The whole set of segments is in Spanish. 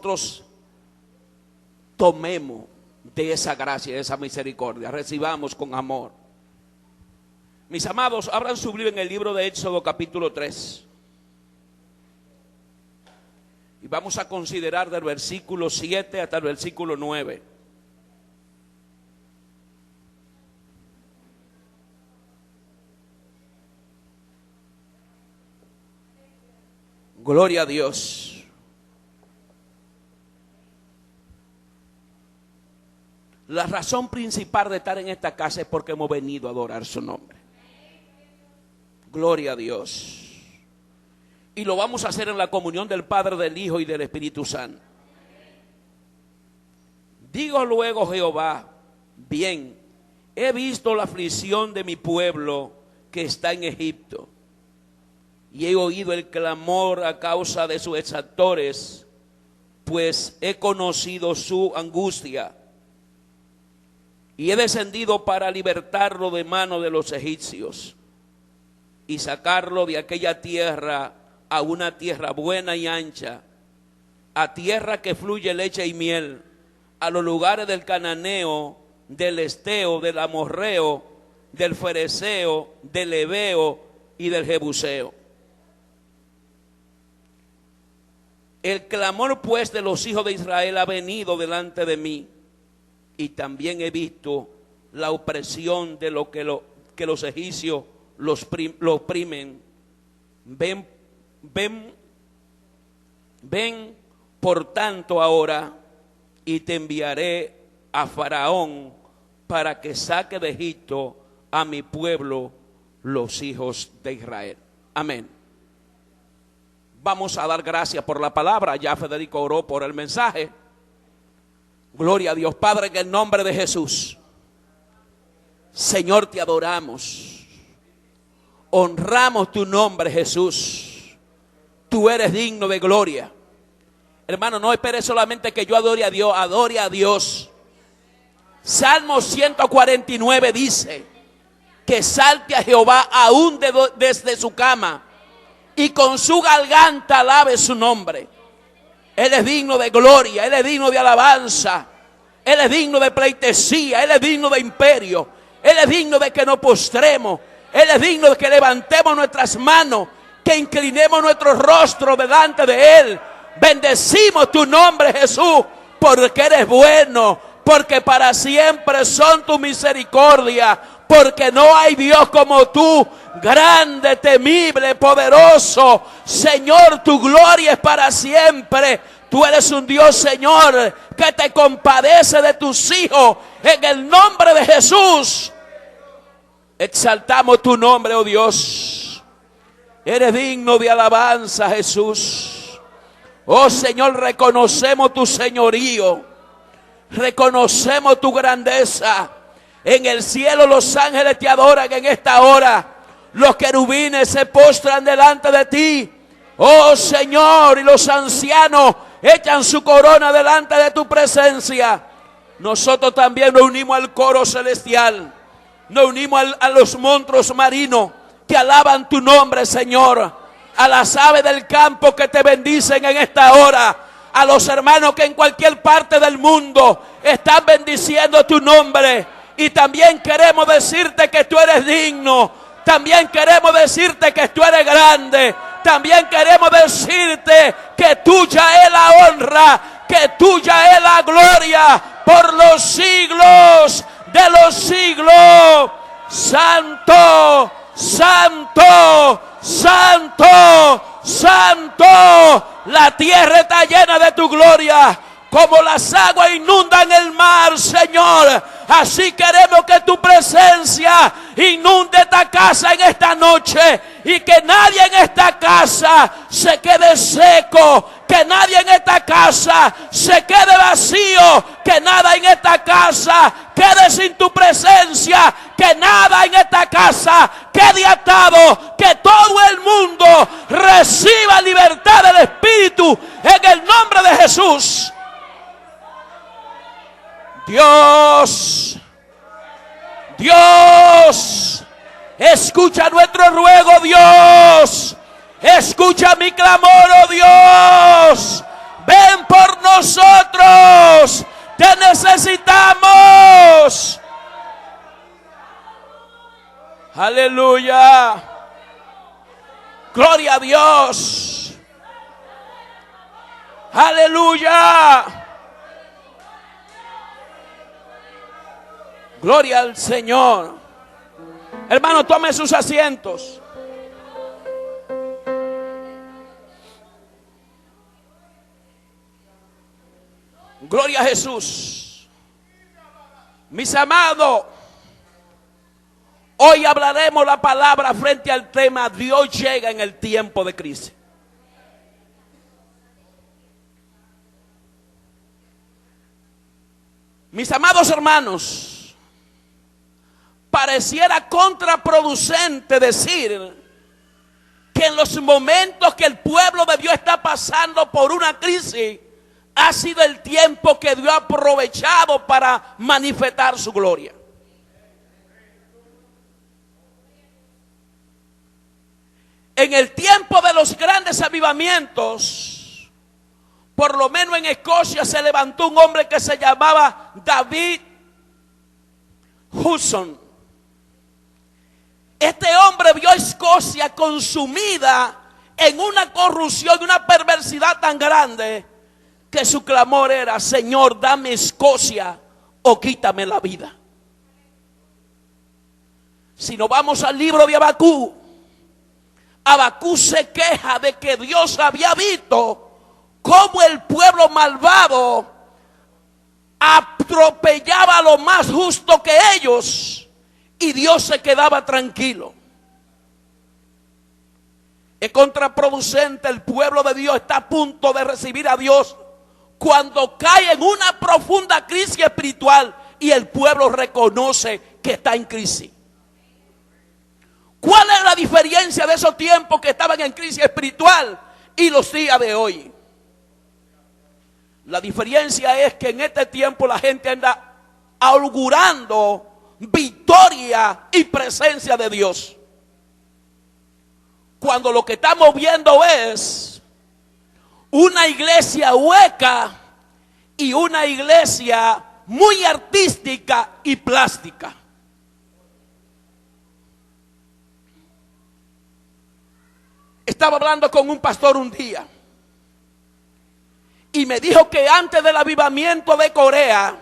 nosotros tomemos de esa gracia, de esa misericordia, recibamos con amor. Mis amados, abran su Biblia en el libro de Éxodo capítulo 3. Y vamos a considerar del versículo 7 hasta el versículo 9. Gloria a Dios. La razón principal de estar en esta casa es porque hemos venido a adorar su nombre. Gloria a Dios. Y lo vamos a hacer en la comunión del Padre, del Hijo y del Espíritu Santo. Digo luego Jehová, bien, he visto la aflicción de mi pueblo que está en Egipto, y he oído el clamor a causa de sus exactores, pues he conocido su angustia, y he descendido para libertarlo de mano de los egipcios, y sacarlo de aquella tierra a una tierra buena y ancha, a tierra que fluye leche y miel, a los lugares del cananeo, del esteo, del amorreo, del fereceo, del heveo y del jebuseo. El clamor pues de los hijos de Israel ha venido delante de mí, y también he visto la opresión de lo que los egipcios los oprimen. Ven por tanto ahora, y te enviaré a Faraón para que saque de Egipto a mi pueblo, los hijos de Israel. Amén. Vamos a dar gracias por la palabra. Ya Federico oró por el mensaje. Gloria a Dios. Padre, en el nombre de Jesús, Señor, te adoramos, honramos tu nombre, Jesús. Tú eres digno de gloria. Hermano, no espere solamente que yo adore a Dios, adore a Dios. Salmo 149 dice que salte a Jehová aún desde su cama, y con su garganta alabe su nombre. Él es digno de gloria, Él es digno de alabanza, Él es digno de pleitesía, Él es digno de imperio, Él es digno de que nos postremos, Él es digno de que levantemos nuestras manos, que inclinemos nuestro rostro delante de Él. Bendecimos tu nombre, Jesús, porque eres bueno, porque para siempre son tu misericordia, porque no hay Dios como tú, grande, temible, poderoso. Señor, tu gloria es para siempre. Tú eres un Dios, Señor, que te compadece de tus hijos. En el nombre de Jesús, exaltamos tu nombre, oh Dios. Eres digno de alabanza, Jesús. Oh Señor, reconocemos tu señorío, reconocemos tu grandeza. En el cielo los ángeles te adoran en esta hora. Los querubines se postran delante de ti, oh Señor, y los ancianos echan su corona delante de tu presencia. Nosotros también nos unimos al coro celestial, nos unimos a los monstruos marinos que alaban tu nombre, Señor. A las aves del campo que te bendicen en esta hora, a los hermanos que en cualquier parte del mundo están bendiciendo tu nombre. Y también queremos decirte que tú eres digno, también queremos decirte que tú eres grande, también queremos decirte que tuya es la honra, que tuya es la gloria por los siglos de los siglos. Santo, santo, santo, santo. La tierra está llena de tu gloria. Como las aguas inundan el mar, Señor, así queremos que tu presencia inunde esta casa en esta noche, y que nadie en esta casa se quede seco, que nadie en esta casa se quede vacío, que nada en esta casa quede sin tu presencia, que nada en esta casa quede atado, que todo el mundo reciba libertad del Espíritu en el nombre de Jesús. Dios, Dios, escucha nuestro ruego, Dios, escucha mi clamor, oh Dios, ven por nosotros. nosotros te necesitamos. Aleluya. Gloria a Dios. Aleluya. Gloria al Señor. Hermano, tome sus asientos. Gloria a Jesús. Mis amados, hoy hablaremos la palabra frente al tema Dios llega en el tiempo de crisis. Mis amados hermanos, pareciera contraproducente decir que en los momentos que el pueblo de Dios está pasando por una crisis, ha sido el tiempo que Dios ha aprovechado para manifestar su gloria. En el tiempo de los grandes avivamientos, por lo menos en Escocia se levantó un hombre que se llamaba David Hudson. Este hombre vio a Escocia consumida en una corrupción y una perversidad tan grande que su clamor era: Señor, dame Escocia o quítame la vida. Si nos vamos al libro de Habacuc, Habacuc se queja de que Dios había visto cómo el pueblo malvado atropellaba a lo más justo que ellos, y Dios se quedaba tranquilo. Es contraproducente. El pueblo de Dios está a punto de recibir a Dios cuando cae en una profunda crisis espiritual y el pueblo reconoce que está en crisis. ¿Cuál es la diferencia de esos tiempos que estaban en crisis espiritual y los días de hoy? La diferencia es que en este tiempo la gente anda augurando victoria y presencia de Dios, cuando lo que estamos viendo es una iglesia hueca y una iglesia muy artística y plástica. Estaba hablando con un pastor un día y me dijo que antes del avivamiento de Corea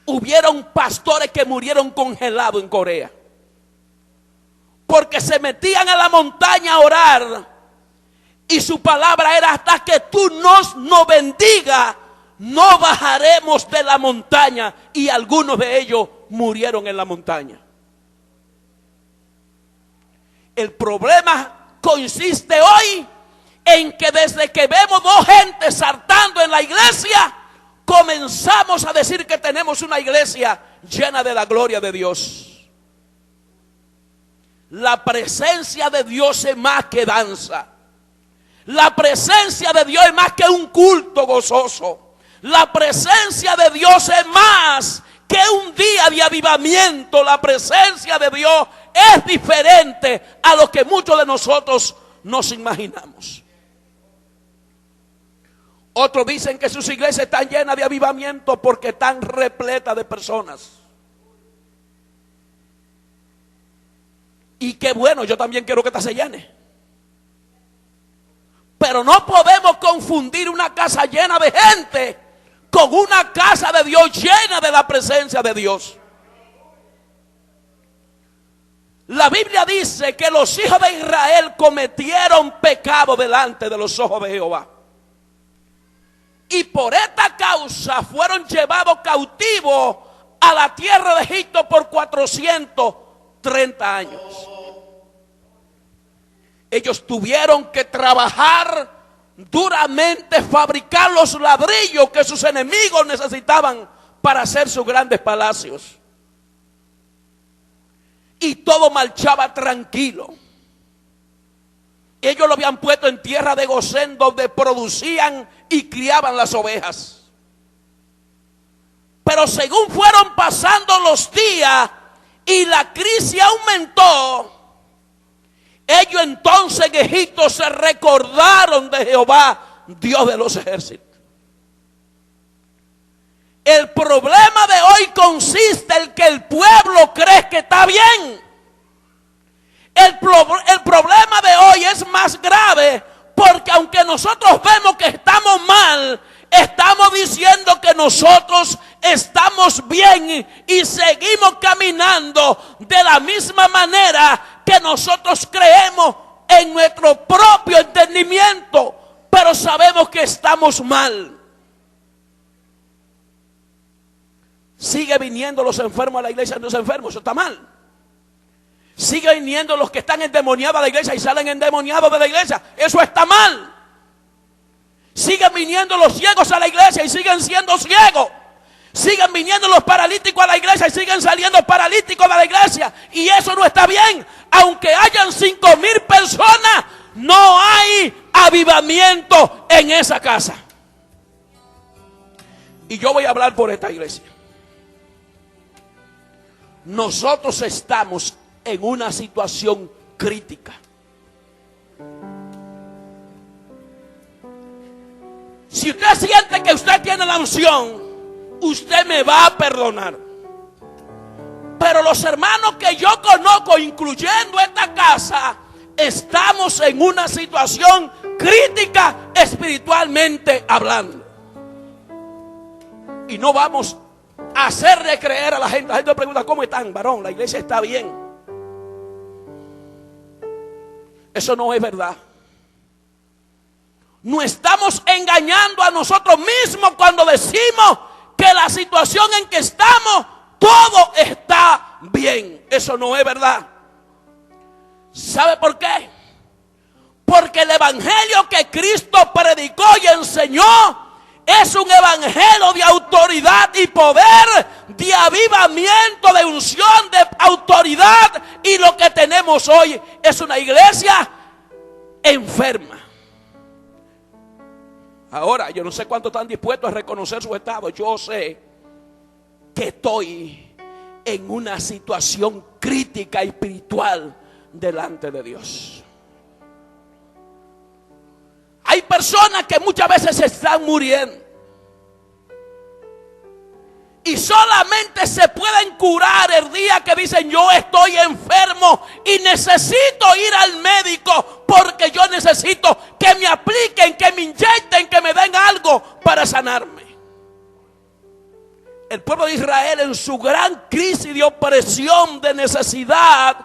hubieron pastores que murieron congelados en Corea, porque se metían a la montaña a orar y su palabra era: hasta que tú nos bendiga, no bajaremos de la montaña. Y algunos de ellos murieron en la montaña. El problema consiste hoy en que desde que vemos dos gentes saltando en la iglesia, comenzamos a decir que tenemos una iglesia llena de la gloria de Dios. La presencia de Dios es más que danza. La presencia de Dios es más que un culto gozoso. La presencia de Dios es más que un día de avivamiento. La presencia de Dios es diferente a lo que muchos de nosotros nos imaginamos. Otros dicen que sus iglesias están llenas de avivamiento porque están repletas de personas. Y qué bueno, yo también quiero que esta se llene. Pero no podemos confundir una casa llena de gente con una casa de Dios llena de la presencia de Dios. La Biblia dice que los hijos de Israel cometieron pecado delante de los ojos de Jehová. Y por esta causa fueron llevados cautivos a la tierra de Egipto por 430 años. Ellos tuvieron que trabajar duramente, fabricar los ladrillos que sus enemigos necesitaban para hacer sus grandes palacios. Y todo marchaba tranquilo. Ellos lo habían puesto en tierra de Gosén, donde producían y criaban las ovejas. Pero según fueron pasando los días y la crisis aumentó, ellos entonces en Egipto se recordaron de Jehová, Dios de los ejércitos. El problema de hoy consiste en que el pueblo cree que está bien. El problema de hoy es más grave porque aunque nosotros vemos que estamos mal, estamos diciendo que nosotros estamos bien y seguimos caminando de la misma manera que nosotros creemos en nuestro propio entendimiento, pero sabemos que estamos mal. Sigue viniendo los enfermos a la iglesia, no enfermos, eso está mal. Sigue viniendo los que están endemoniados a la iglesia y salen endemoniados de la iglesia, eso está mal. Siguen viniendo los ciegos a la iglesia y siguen siendo ciegos. Siguen viniendo los paralíticos a la iglesia y siguen saliendo paralíticos de la iglesia, y eso no está bien. Aunque hayan 5,000 personas, no hay avivamiento en esa casa. Y yo voy a hablar por esta iglesia. Nosotros estamos en una situación crítica. Si usted siente que usted tiene la unción, usted me va a perdonar. Pero los hermanos que yo conozco, incluyendo esta casa, estamos en una situación crítica espiritualmente hablando. Y no vamos a hacerle creer a la gente. La gente pregunta: ¿cómo están, varón? La iglesia está bien. Eso no es verdad. No estamos engañando a nosotros mismos cuando decimos que la situación en que estamos, todo está bien. Eso no es verdad. ¿Sabe por qué? Porque el evangelio que Cristo predicó y enseñó es un evangelio de autoridad y poder, de avivamiento, de unción, de autoridad. Y lo que tenemos hoy es una iglesia enferma. Ahora, yo no sé cuántos están dispuestos a reconocer su estado. Yo sé que estoy en una situación crítica espiritual delante de Dios. Hay personas que muchas veces se están muriendo y solamente se pueden curar el día que dicen: yo estoy enfermo y necesito ir al médico porque yo necesito que me apliquen, que me inyecten, que me den algo para sanarme. El pueblo de Israel, en su gran crisis de opresión, de necesidad,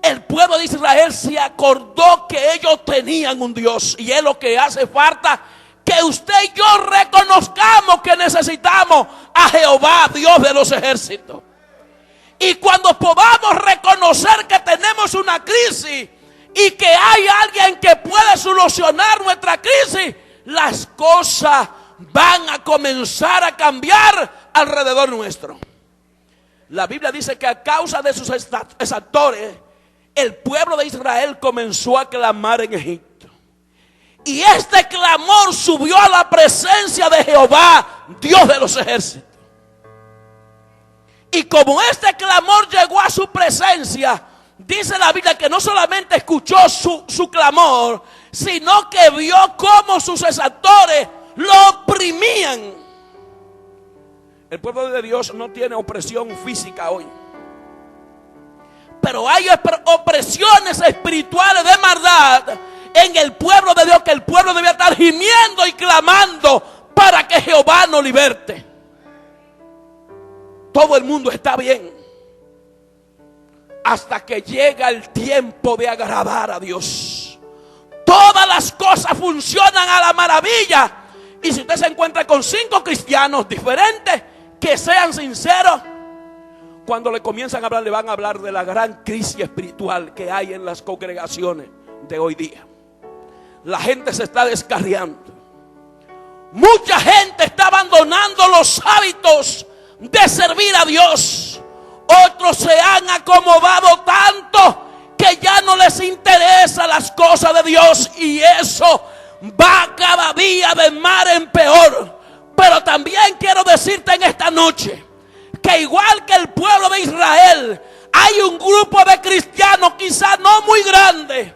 el pueblo de Israel se acordó que ellos tenían un Dios. Y es lo que hace falta, que usted y yo reconozcamos que necesitamos a Jehová, Dios de los ejércitos. Y cuando podamos reconocer que tenemos una crisis y que hay alguien que puede solucionar nuestra crisis, las cosas van a comenzar a cambiar alrededor nuestro. La Biblia dice que a causa de sus exactores, el pueblo de Israel comenzó a clamar en Egipto. Y este clamor subió a la presencia de Jehová, Dios de los ejércitos. Y como este clamor llegó a su presencia, dice la Biblia que no solamente escuchó su clamor, sino que vio cómo sus exactores lo oprimían. El pueblo de Dios no tiene opresión física hoy, pero hay opresiones espirituales de maldad en el pueblo de Dios, que el pueblo debe estar gimiendo y clamando para que Jehová nos liberte. Todo el mundo está bien hasta que llega el tiempo de agradar a Dios. Todas las cosas funcionan a la maravilla. Y si usted se encuentra con 5 cristianos diferentes que sean sinceros, cuando le comienzan a hablar, le van a hablar de la gran crisis espiritual que hay en las congregaciones de hoy día. La gente se está descarriando. Mucha gente está abandonando los hábitos de servir a Dios. Otros se han acomodado tanto que ya no les interesa las cosas de Dios, y eso va cada día de mal en peor. Pero también quiero decirte en esta noche que igual que el pueblo de Israel, hay un grupo de cristianos, quizás no muy grande,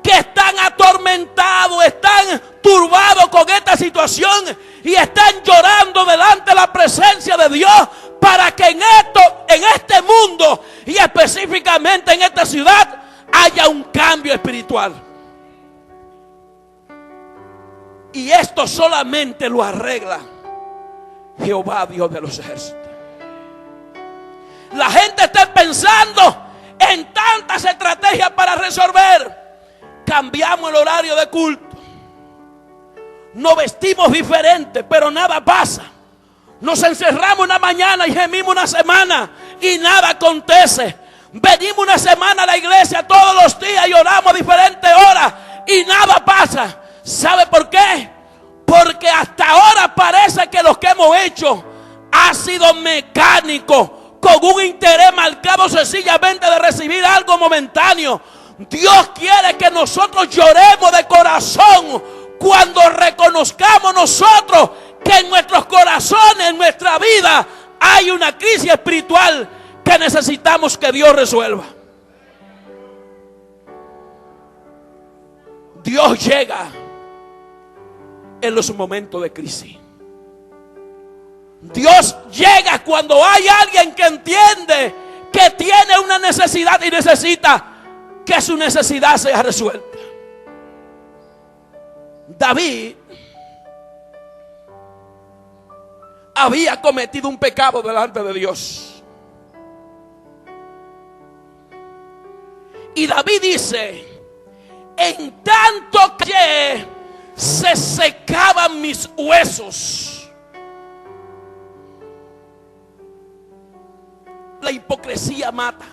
que están atormentados, están turbados con esta situación y están llorando delante de la presencia de Dios para que en este mundo y específicamente en esta ciudad haya un cambio espiritual. Y esto solamente lo arregla Jehová, Dios de los ejércitos. La gente está pensando en tantas estrategias para resolver. Cambiamos el horario de culto, nos vestimos diferente, pero nada pasa. Nos encerramos una mañana y gemimos una semana y nada acontece. Venimos una semana a la iglesia todos los días y oramos a diferentes horas y nada pasa. ¿Sabe por qué? Porque hasta ahora parece que lo que hemos hecho ha sido mecánico, con un interés marcado sencillamente de recibir algo momentáneo. Dios quiere que nosotros lloremos de corazón cuando reconozcamos nosotros que en nuestros corazones, en nuestra vida, hay una crisis espiritual que necesitamos que Dios resuelva. Dios llega en los momentos de crisis. Dios llega cuando hay alguien que entiende que tiene una necesidad y necesita que su necesidad sea resuelta. David había cometido un pecado delante de Dios. Y David dice: en tanto que se secaban mis huesos. La hipocresía mata.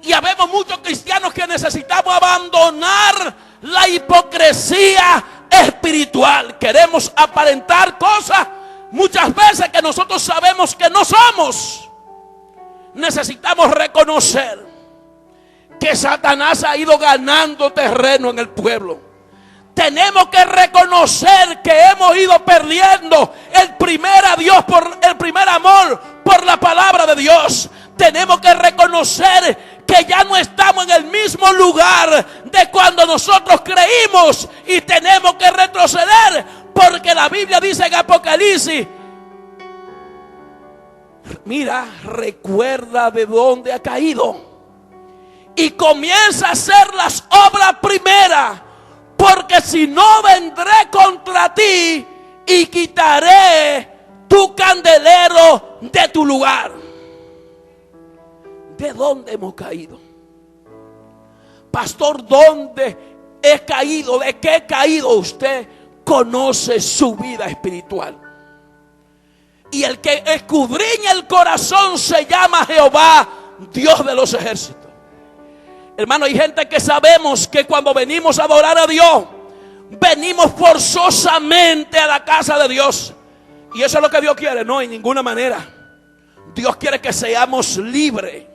Y habemos muchos cristianos que necesitamos abandonar la hipocresía espiritual. Queremos aparentar cosas muchas veces que nosotros sabemos que no somos. Necesitamos reconocer que Satanás ha ido ganando terreno en el pueblo. Tenemos que reconocer que hemos ido perdiendo el primer amor por la palabra de Dios. Tenemos que reconocer que ya no estamos en el mismo lugar de cuando nosotros creímos y tenemos que retroceder, porque la Biblia dice en Apocalipsis: mira, recuerda de dónde ha caído y comienza a hacer las obras primeras, porque si no, vendré contra ti y quitaré tu candelero de tu lugar. ¿De dónde hemos caído? Pastor, ¿dónde he caído? ¿De qué he caído? Usted conoce su vida espiritual. Y el que escudriña el corazón se llama Jehová, Dios de los ejércitos. Hermano, hay gente que sabemos que cuando venimos a adorar a Dios, venimos forzosamente a la casa de Dios. Y eso es lo que Dios quiere. No, en ninguna manera. Dios quiere que seamos libres.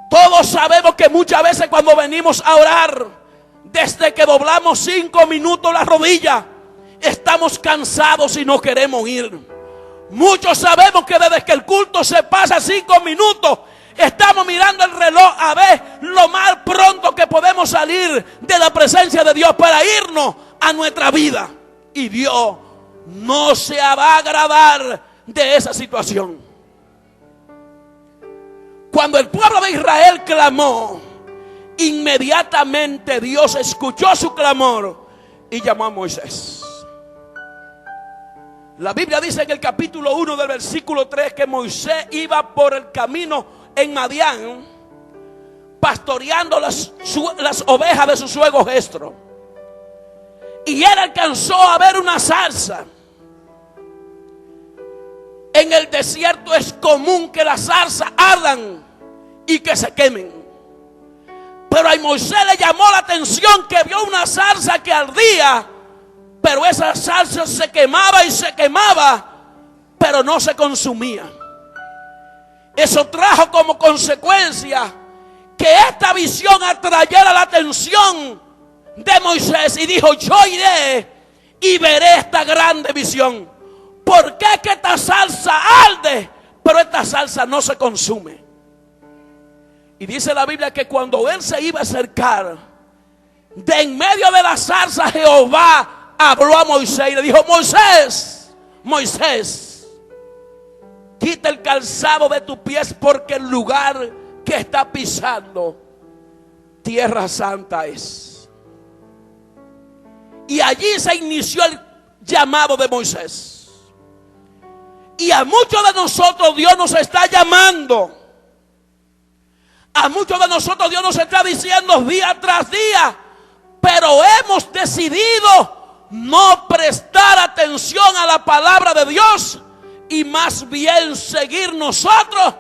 Todos sabemos que muchas veces cuando venimos a orar, desde que doblamos 5 minutos la rodilla, estamos cansados y no queremos ir. Muchos sabemos que desde que el culto se pasa 5 minutos, estamos mirando el reloj a ver lo más pronto que podemos salir de la presencia de Dios para irnos a nuestra vida. Y Dios no se va a agradar de esa situación. Cuando el pueblo de Israel clamó, inmediatamente Dios escuchó su clamor y llamó a Moisés. La Biblia dice en el capítulo 1 del versículo 3 que Moisés iba por el camino en Madián, pastoreando las ovejas de su suegro Jethro. Y él alcanzó a ver una zarza. En el desierto es común que las zarzas ardan y que se quemen. Pero a Moisés le llamó la atención que vio una zarza que ardía, pero esa zarza se quemaba y se quemaba, pero no se consumía. Eso trajo como consecuencia que esta visión atrayera la atención de Moisés y dijo: yo iré y veré esta grande visión. ¿Por qué que esta salsa arde, pero esta salsa no se consume? Y dice la Biblia que cuando él se iba a acercar, de en medio de la zarza Jehová habló a Moisés y le dijo: Moisés, Moisés, quita el calzado de tus pies, porque el lugar que está pisando tierra santa es. Y allí se inició el llamado de Moisés. Y a muchos de nosotros Dios nos está llamando. A muchos de nosotros Dios nos está diciendo día tras día, pero hemos decidido no prestar atención a la palabra de Dios y más bien seguir nosotros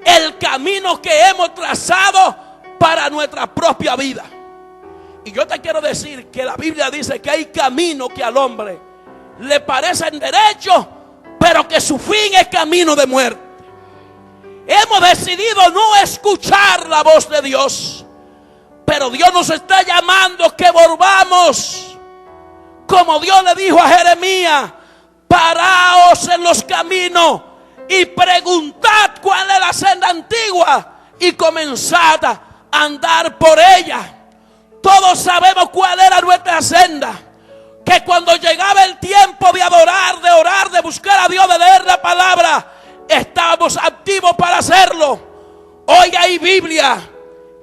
el camino que hemos trazado para nuestra propia vida. Y yo te quiero decir que la Biblia dice que hay caminos que al hombre le parecen derechos, pero que su fin es camino de muerte. Hemos decidido no escuchar la voz de Dios, pero Dios nos está llamando que volvamos, como Dios le dijo a Jeremías: paraos en los caminos y preguntad cuál es la senda antigua y comenzad a andar por ella. Todos sabemos cuál era nuestra senda, que cuando llegaba el tiempo de adorar, de orar, de buscar a Dios, de leer la palabra, estábamos activos para hacerlo. Hoy hay Biblia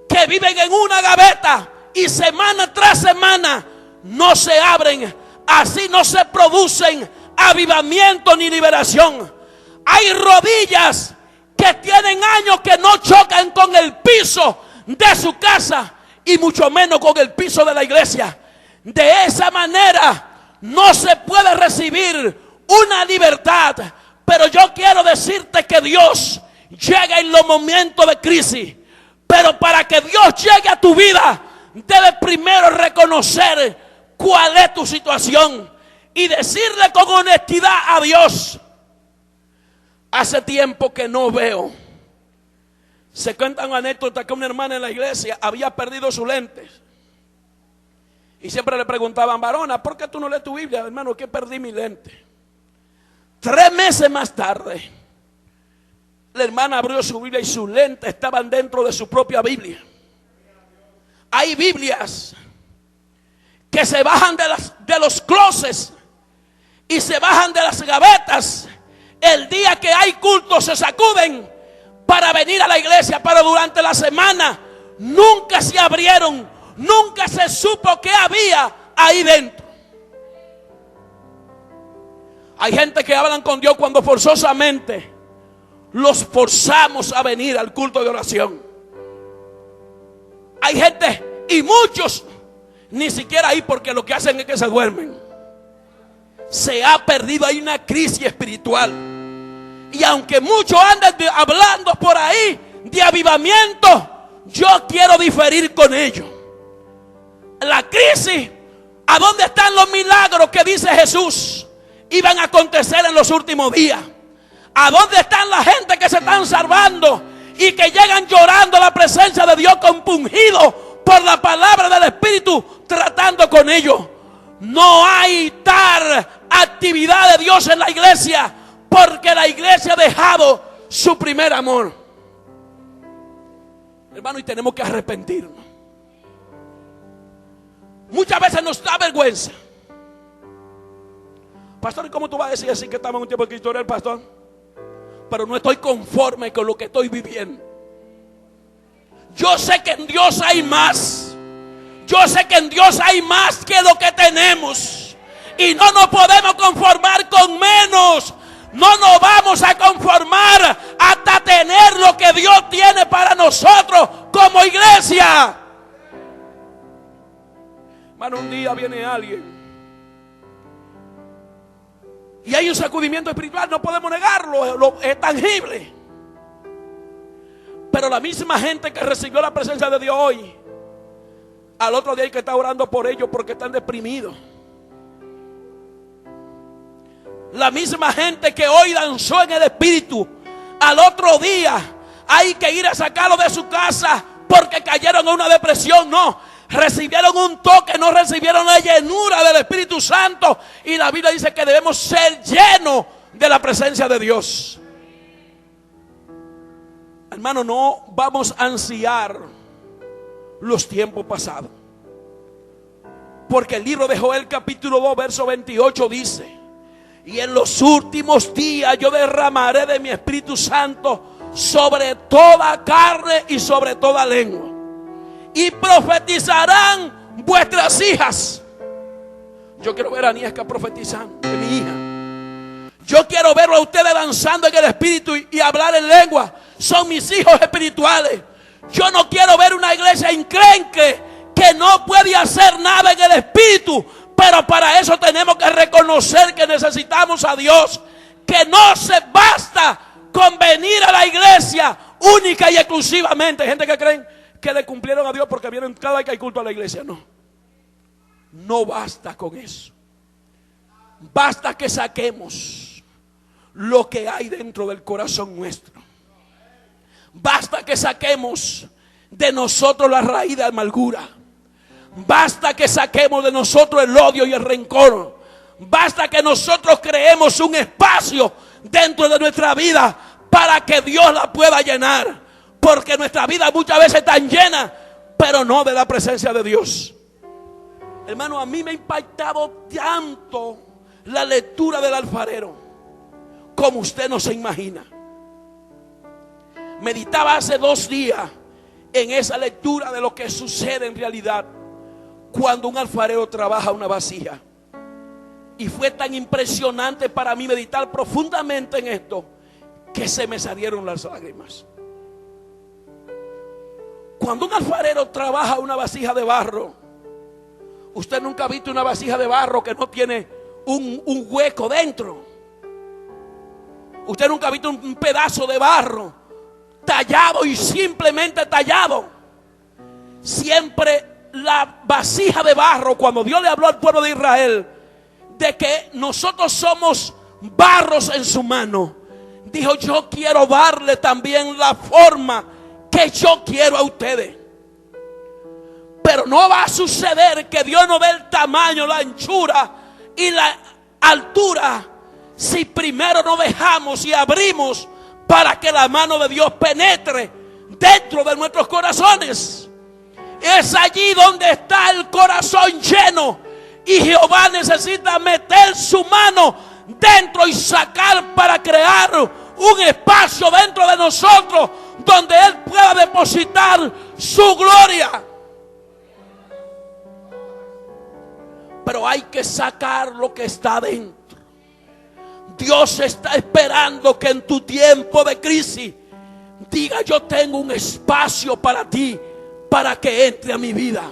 que viven en una gaveta y semana tras semana no se abren. Así no se producen avivamiento ni liberación. Hay rodillas que tienen años que no chocan con el piso de su casa y mucho menos con el piso de la iglesia. De esa manera no se puede recibir una libertad. Pero yo quiero decirte que Dios llega en los momentos de crisis. Pero para que Dios llegue a tu vida, debes primero reconocer cuál es tu situación y decirle con honestidad a Dios: hace tiempo que no veo. Se cuenta una anécdota que una hermana en la iglesia había perdido sus lentes. Y siempre le preguntaban: varona, ¿por qué tú no lees tu Biblia? Hermano, que perdí mi lente. 3 meses más tarde, la hermana abrió su Biblia y sus lentes estaban dentro de su propia Biblia. Hay Biblias que se bajan de los closets y se bajan de las gavetas. El día que hay culto se sacuden para venir a la iglesia, pero durante la semana nunca se abrieron, nunca se supo qué había ahí dentro. Hay gente que hablan con Dios cuando forzosamente los forzamos a venir al culto de oración. Hay gente, y muchos ni siquiera ahí, porque lo que hacen es que se duermen. Se ha perdido ahí una crisis espiritual. Y aunque muchos andan hablando por ahí de avivamiento, yo quiero diferir con ellos. La crisis, ¿a dónde están los milagros que dice Jesús iban a acontecer en los últimos días? ¿A dónde están la gente que se están salvando y que llegan llorando a la presencia de Dios, compungidos por la palabra del Espíritu, tratando con ellos? No hay tal actividad de Dios en la iglesia, porque la iglesia ha dejado su primer amor. Hermano, y tenemos que arrepentirnos. Muchas veces nos da vergüenza. Pastor, ¿y cómo tú vas a decir así que estamos en un tiempo de Cristo, pastor? Pero no estoy conforme con lo que estoy viviendo. Yo sé que en Dios hay más. Yo sé que en Dios hay más que lo que tenemos. Y no nos podemos conformar con menos. No nos vamos a conformar hasta tener lo que Dios tiene para nosotros como iglesia. Hermano, un día viene alguien y hay un sacudimiento espiritual, no podemos negarlo, es tangible. Pero la misma gente que recibió la presencia de Dios hoy, al otro día hay que estar orando por ellos porque están deprimidos. La misma gente que hoy danzó en el Espíritu, al otro día hay que ir a sacarlo de su casa porque cayeron en una depresión. No, recibieron un toque, no recibieron la llenura del Espíritu Santo. Y la Biblia dice que debemos ser llenos de la presencia de Dios. Hermano, no vamos a ansiar los tiempos pasados. Porque el libro de Joel capítulo 2 verso 28 dice: y en los últimos días yo derramaré de mi Espíritu Santo sobre toda carne y sobre toda lengua, y profetizarán vuestras hijas. Yo quiero ver a Niesca profetizando, de mi hija. Yo quiero verlo a ustedes danzando en el Espíritu y hablar en lengua. Son mis hijos espirituales. Yo no quiero ver una iglesia enclenque que no puede hacer nada en el Espíritu. Pero para eso tenemos que reconocer que necesitamos a Dios. Que no se basta con venir a la iglesia única y exclusivamente. Hay gente que creen que le cumplieron a Dios porque vienen cada vez que hay culto a la iglesia. No basta con eso. Basta que saquemos lo que hay dentro del corazón nuestro. Basta que saquemos de nosotros la raíz de amargura. Basta que saquemos de nosotros el odio y el rencor. Basta que nosotros creemos un espacio dentro de nuestra vida para que Dios la pueda llenar. Porque nuestra vida muchas veces está llena, pero no de la presencia de Dios. Hermano, a mí me ha impactado tanto la lectura del alfarero como usted no se imagina. Meditaba hace 2 días en esa lectura de lo que sucede en realidad cuando un alfarero trabaja una vasija. Y fue tan impresionante para mí meditar profundamente en esto que se me salieron las lágrimas. Cuando un alfarero trabaja una vasija de barro, usted nunca ha visto una vasija de barro que no tiene un hueco dentro. Usted nunca ha visto un pedazo de barro tallado y simplemente tallado. Siempre la vasija de barro, cuando Dios le habló al pueblo de Israel de que nosotros somos barros en su mano, dijo: yo quiero darle también la forma que yo quiero a ustedes. Pero no va a suceder que Dios nos dé el tamaño, la anchura y la altura si primero no dejamos y abrimos para que la mano de Dios penetre dentro de nuestros corazones. Es allí donde está el corazón lleno, y Jehová necesita meter su mano dentro y sacar para crear un espacio dentro de nosotros donde Él pueda depositar su gloria. Pero hay que sacar lo que está dentro. Dios está esperando que en tu tiempo de crisis diga: yo tengo un espacio para ti, para que entre a mi vida.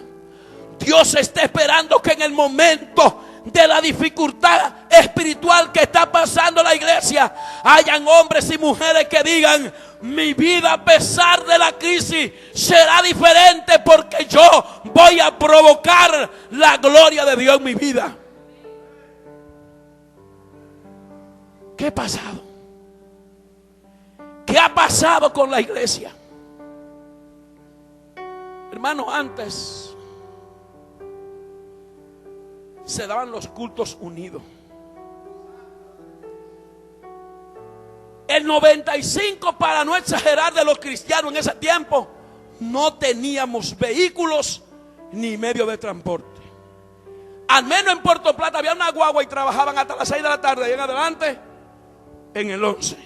Dios está esperando que en el momento de la dificultad espiritual que está pasando la iglesia, hayan hombres y mujeres que digan: mi vida a pesar de la crisis será diferente, porque yo voy a provocar la gloria de Dios en mi vida. ¿Qué ha pasado? ¿Qué ha pasado con la iglesia? Hermano, antes se daban los cultos unidos. El 95%, para no exagerar, de los cristianos en ese tiempo no teníamos vehículos ni medio de transporte. Al menos en Puerto Plata había una guagua y trabajaban hasta las 6 de la tarde y en adelante en el 11.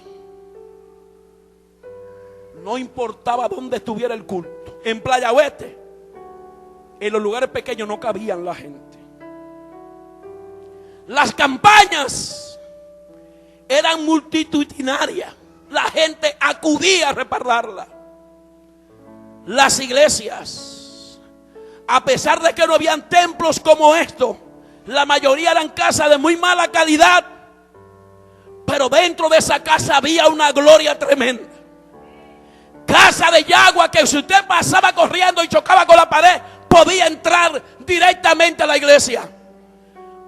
No importaba dónde estuviera el culto. En Playa Oeste, en los lugares pequeños no cabían la gente. Las campañas eran multitudinarias. La gente acudía a repararla. Las iglesias, a pesar de que no habían templos como estos, la mayoría eran casas de muy mala calidad, pero dentro de esa casa había una gloria tremenda. Casa de yagua que si usted pasaba corriendo y chocaba con la pared, podía entrar directamente a la iglesia.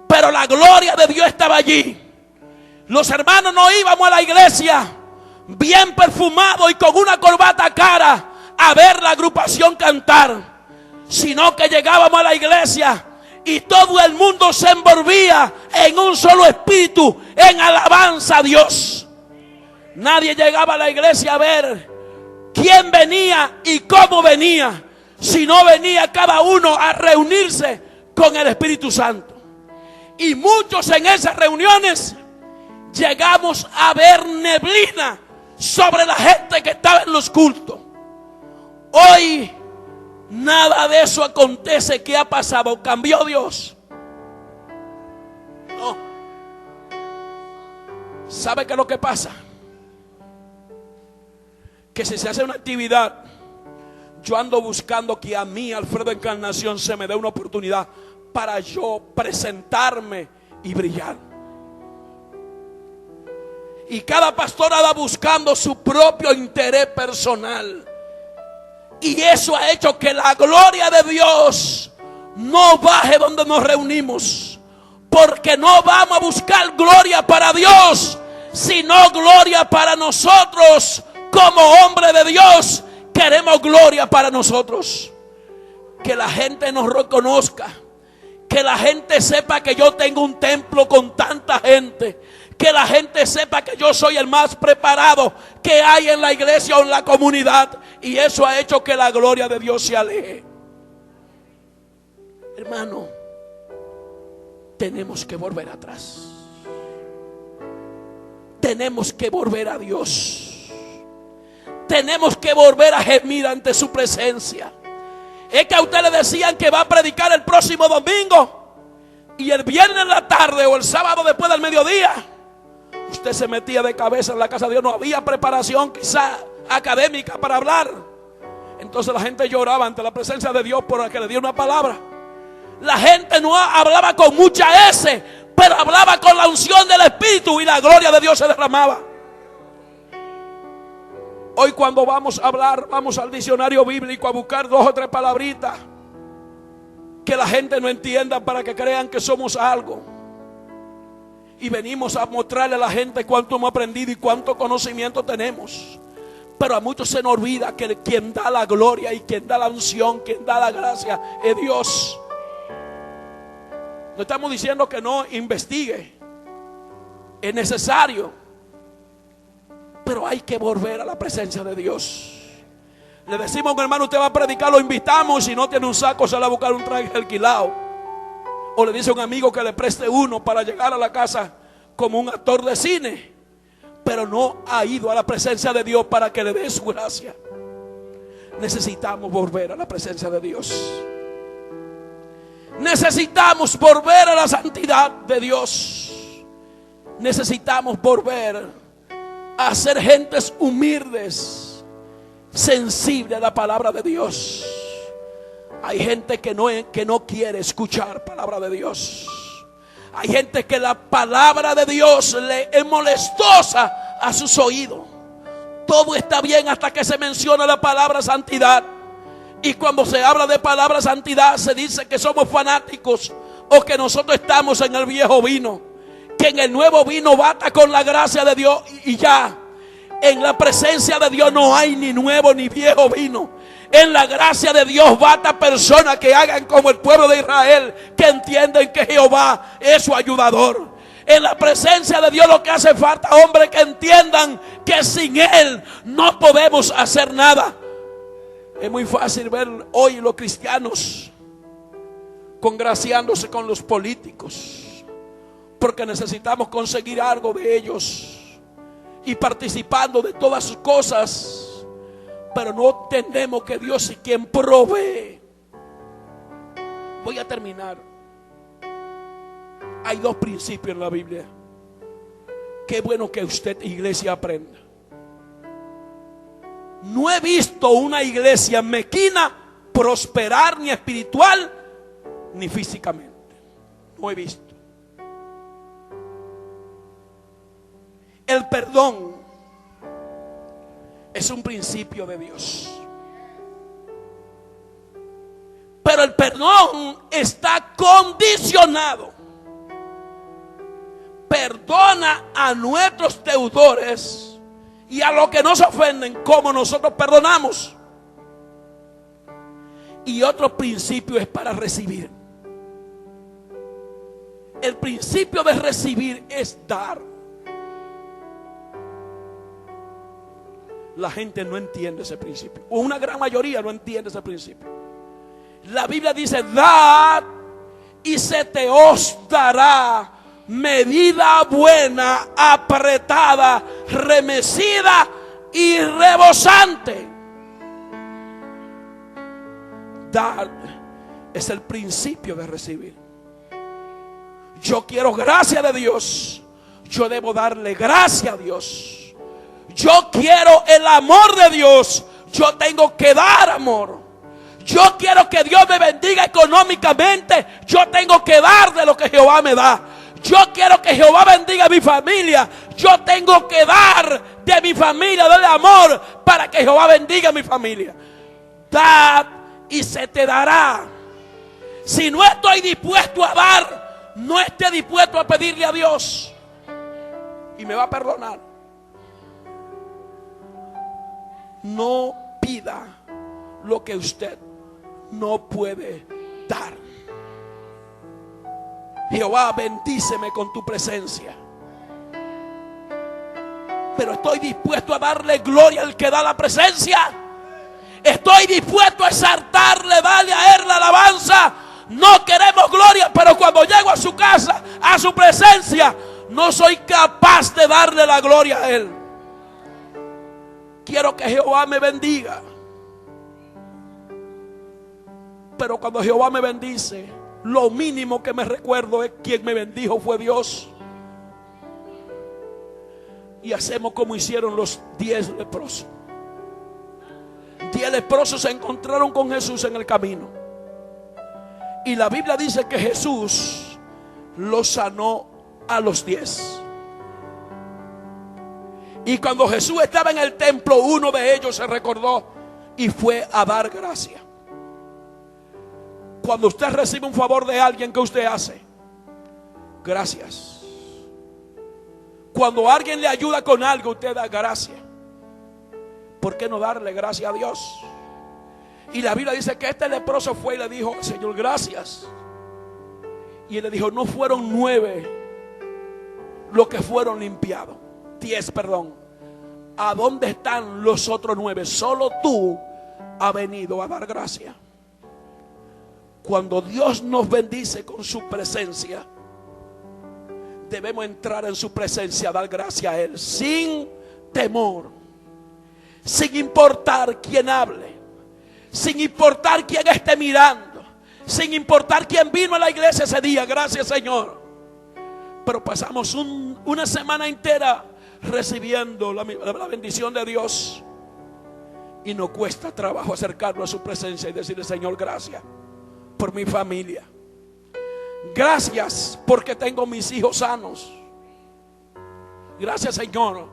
Pero la gloria de Dios estaba allí. Los hermanos no íbamos a la iglesia bien perfumados y con una corbata cara a ver la agrupación cantar, sino que llegábamos a la iglesia y todo el mundo se envolvía en un solo espíritu, en alabanza a Dios. Nadie llegaba a la iglesia a ver quién venía y cómo venía, sino venía cada uno a reunirse con el Espíritu Santo. Y muchos en esas reuniones llegamos a ver neblina sobre la gente que estaba en los cultos. Hoy nada de eso acontece. ¿Qué ha pasado? ¿Cambió Dios? No. ¿Sabe qué es lo que pasa? Que si se hace una actividad, yo ando buscando que a mí, Alfredo Encarnación, se me dé una oportunidad para yo presentarme y brillar. Y cada pastor anda buscando su propio interés personal. Y eso ha hecho que la gloria de Dios no baje donde nos reunimos. Porque no vamos a buscar gloria para Dios, sino gloria para nosotros. Como hombre de Dios, queremos gloria para nosotros. Que la gente nos reconozca. Que la gente sepa que yo tengo un templo con tanta gente. Que la gente sepa que yo soy el más preparado que hay en la iglesia o en la comunidad. Y eso ha hecho que la gloria de Dios se aleje. Hermano, tenemos que volver atrás. Tenemos que volver a Dios. Tenemos que volver a gemir ante su presencia. Es que a usted le decían que va a predicar el próximo domingo, y el viernes en la tarde o el sábado después del mediodía usted se metía de cabeza en la casa de Dios. No había preparación quizá académica para hablar. Entonces la gente lloraba ante la presencia de Dios por que le dio una palabra. La gente no hablaba con mucha S, pero hablaba con la unción del Espíritu, y la gloria de Dios se derramaba. Hoy cuando vamos a hablar, vamos al diccionario bíblico a buscar 2 o 3 palabritas que la gente no entienda, para que crean que somos algo. Y venimos a mostrarle a la gente cuánto hemos aprendido y cuánto conocimiento tenemos. Pero a muchos se nos olvida que quien da la gloria y quien da la unción, quien da la gracia, es Dios. No estamos diciendo que no investigue. Es necesario. Pero hay que volver a la presencia de Dios. Le decimos a un hermano: usted va a predicar, lo invitamos. Si no tiene un saco, se va a buscar un traje alquilado. O le dice a un amigo que le preste uno para llegar a la casa como un actor de cine. Pero no ha ido a la presencia de Dios para que le dé su gracia. Necesitamos volver a la presencia de Dios. Necesitamos volver a la santidad de Dios. Necesitamos volver a ser gentes humildes, sensibles a la palabra de Dios. Hay gente que no quiere escuchar palabra de Dios. Hay gente que la palabra de Dios le es molestosa a sus oídos. Todo está bien hasta que se menciona la palabra santidad. Y cuando se habla de palabra santidad, se dice que somos fanáticos, o que nosotros estamos en el viejo vino. Que en el nuevo vino bata con la gracia de Dios y ya. En la presencia de Dios no hay ni nuevo ni viejo vino. En la gracia de Dios bata personas que hagan como el pueblo de Israel, que entienden que Jehová es su ayudador. En la presencia de Dios lo que hace falta, hombres que entiendan que sin Él no podemos hacer nada. Es muy fácil ver hoy los cristianos congraciándose con los políticos, porque necesitamos conseguir algo de ellos y participando de todas sus cosas. Pero no entendemos que Dios es quien provee. Voy a terminar. Hay 2 principios en la Biblia. Qué bueno que usted, iglesia, aprenda. No he visto una iglesia mequina prosperar, ni espiritual ni físicamente. No he visto. El perdón es un principio de Dios. Pero el perdón está condicionado. Perdona a nuestros deudores y a los que nos ofenden, como nosotros perdonamos. Y otro principio es para recibir. El principio de recibir es dar. La gente no entiende ese principio, o una gran mayoría no entiende ese principio. La Biblia dice: dad y se te os dará medida buena, apretada, remecida y rebosante. Dar es el principio de recibir. Yo quiero gracia de Dios, yo debo darle gracia a Dios. Yo quiero el amor de Dios, yo tengo que dar amor. Yo quiero que Dios me bendiga económicamente, yo tengo que dar de lo que Jehová me da. Yo quiero que Jehová bendiga a mi familia, yo tengo que dar de mi familia, del amor, para que Jehová bendiga a mi familia. Dad y se te dará. Si no estoy dispuesto a dar, no esté dispuesto a pedirle a Dios, y me va a perdonar. No pida lo que usted no puede dar. Jehová, bendíceme con tu presencia. Pero estoy dispuesto a darle gloria al que da la presencia. Estoy dispuesto a exaltarle, darle a él la alabanza. No queremos gloria, pero cuando llego a su casa, a su presencia, no soy capaz de darle la gloria a él. Quiero que Jehová me bendiga, pero cuando Jehová me bendice, lo mínimo que me recuerdo es quien me bendijo fue Dios. Y hacemos como hicieron los 10 leprosos. 10 leprosos se encontraron con Jesús en el camino, y la Biblia dice que Jesús los sanó a los 10. Y cuando Jesús estaba en el templo, uno de ellos se recordó y fue a dar gracia. Cuando usted recibe un favor de alguien, ¿qué usted hace? Gracias. Cuando alguien le ayuda con algo, usted da gracias. ¿Por qué no darle gracias a Dios? Y la Biblia dice que este leproso fue y le dijo: Señor, gracias. Y él le dijo: no fueron 9 los que fueron limpiados, 10, perdón. ¿A dónde están los otros 9? Solo tú has venido a dar gracia. Cuando Dios nos bendice con su presencia, debemos entrar en su presencia a dar gracia a Él sin temor, sin importar quién hable, sin importar quién esté mirando, sin importar quién vino a la iglesia ese día. Gracias, Señor. Pero pasamos una semana entera recibiendo la bendición de Dios, y nos cuesta trabajo acercarnos a su presencia y decirle: Señor, gracias por mi familia. Gracias porque tengo mis hijos sanos. Gracias, Señor,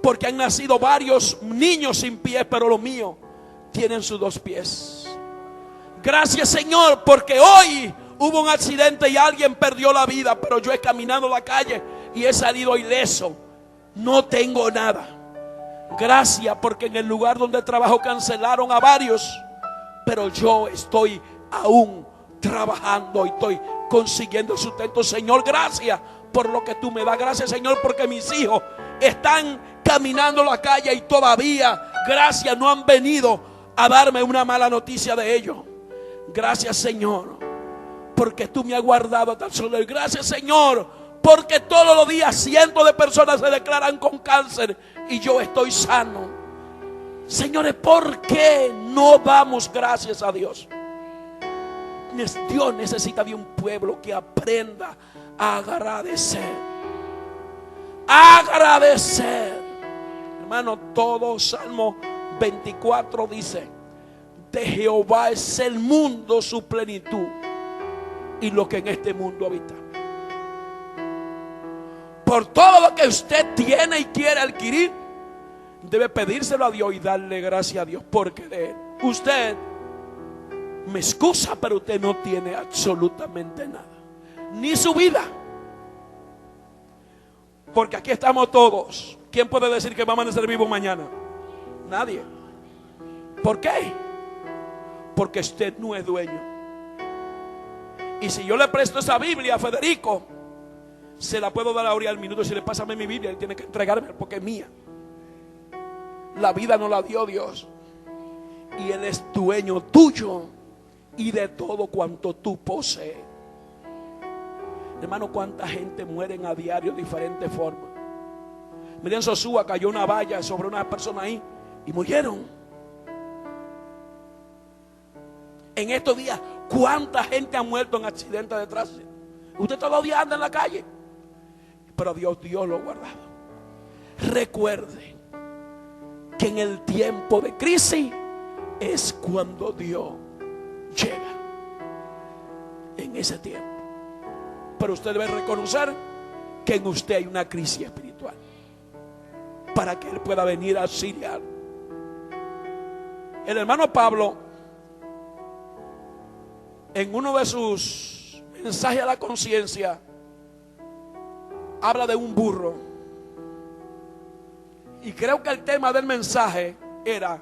porque han nacido varios niños sin pies, pero los míos tienen sus 2 pies. Gracias, Señor, porque hoy hubo un accidente y alguien perdió la vida, pero yo he caminado la calle y he salido ileso. No tengo nada. Gracias porque en el lugar donde trabajo cancelaron a varios, pero yo estoy aún trabajando y estoy consiguiendo sustento. Señor, gracias por lo que tú me das. Gracias, Señor, porque mis hijos están caminando la calle y todavía, gracias, no han venido a darme una mala noticia de ellos. Gracias, Señor, porque tú me has guardado tan solo. Gracias, Señor, porque todos los días cientos de personas se declaran con cáncer y yo estoy sano. Señores, ¿por qué no damos gracias a Dios? Dios necesita de un pueblo que aprenda a agradecer. Agradecer. Hermano, todo Salmo 24 dice: de Jehová es el mundo, su plenitud, y lo que en este mundo habita. Por todo lo que usted tiene y quiere adquirir, debe pedírselo a Dios y darle gracias a Dios, porque de él. Usted me excusa, pero usted no tiene absolutamente nada, ni su vida. Porque aquí estamos todos. ¿Quién puede decir que va a amanecer vivo mañana? Nadie. ¿Por qué? Porque usted no es dueño. Y si yo le presto esa Biblia a Federico, se la puedo dar ahora al minuto. Si le pásame mi Biblia, él tiene que entregarme porque es mía. La vida no la dio Dios, y Él es dueño tuyo y de todo cuanto tú posees. Hermano, cuánta gente muere a diario de diferentes formas. Miren, Sosúa cayó una valla sobre una persona ahí y murieron. En estos días, cuánta gente ha muerto en accidentes de tránsito. Usted todos los días anda en la calle, pero Dios lo ha guardado. Recuerde que en el tiempo de crisis es cuando Dios llega. En ese tiempo. Pero usted debe reconocer que en usted hay una crisis espiritual, para que Él pueda venir a auxiliar. El hermano Pablo, en uno de sus mensajes a la conciencia, habla de un burro. Y creo que el tema del mensaje era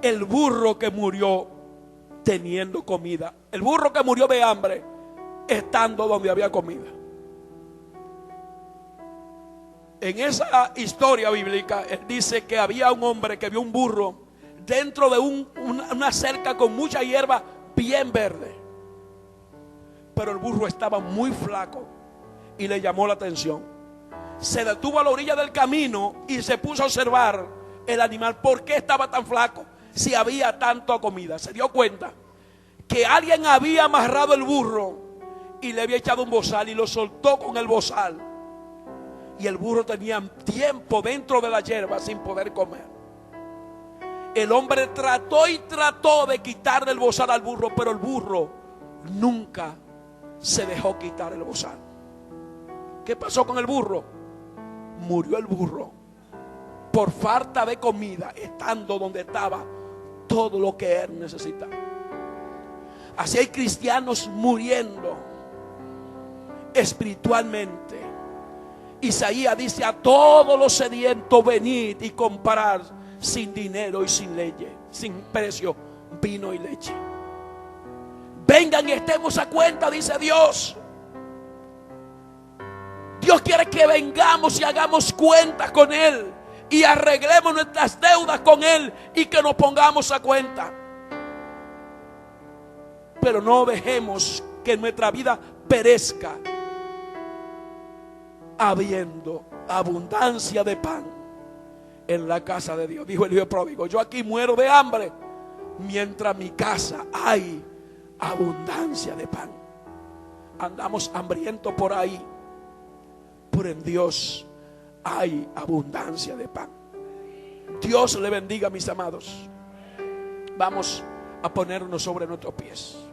el burro que murió teniendo comida. El burro que murió de hambre estando donde había comida. En esa historia bíblica, él dice que había un hombre que vio un burro dentro de una cerca con mucha hierba bien verde. Pero el burro estaba muy flaco y le llamó la atención. Se detuvo a la orilla del camino y se puso a observar el animal. ¿Por qué estaba tan flaco si había tanta comida? Se dio cuenta que alguien había amarrado el burro y le había echado un bozal y lo soltó con el bozal. Y el burro tenía tiempo dentro de la hierba sin poder comer. El hombre trató de quitarle el bozal al burro, pero el burro nunca se dejó quitar el bozal. ¿Qué pasó con el burro? Murió el burro por falta de comida, estando donde estaba todo lo que él necesitaba. Así hay cristianos muriendo espiritualmente. Isaías dice: a todos los sedientos venid y comprad sin dinero y sin ley, sin precio, vino y leche. Vengan y estemos a cuenta, dice Dios. Dios quiere que vengamos y hagamos cuentas con Él y arreglemos nuestras deudas con Él y que nos pongamos a cuenta. Pero no dejemos que nuestra vida perezca habiendo abundancia de pan en la casa de Dios. Dijo el hijo pródigo: yo aquí muero de hambre, mientras en mi casa hay abundancia de pan. Andamos hambrientos por ahí, pero en Dios hay abundancia de pan. Dios le bendiga, mis amados. Vamos a ponernos sobre nuestros pies.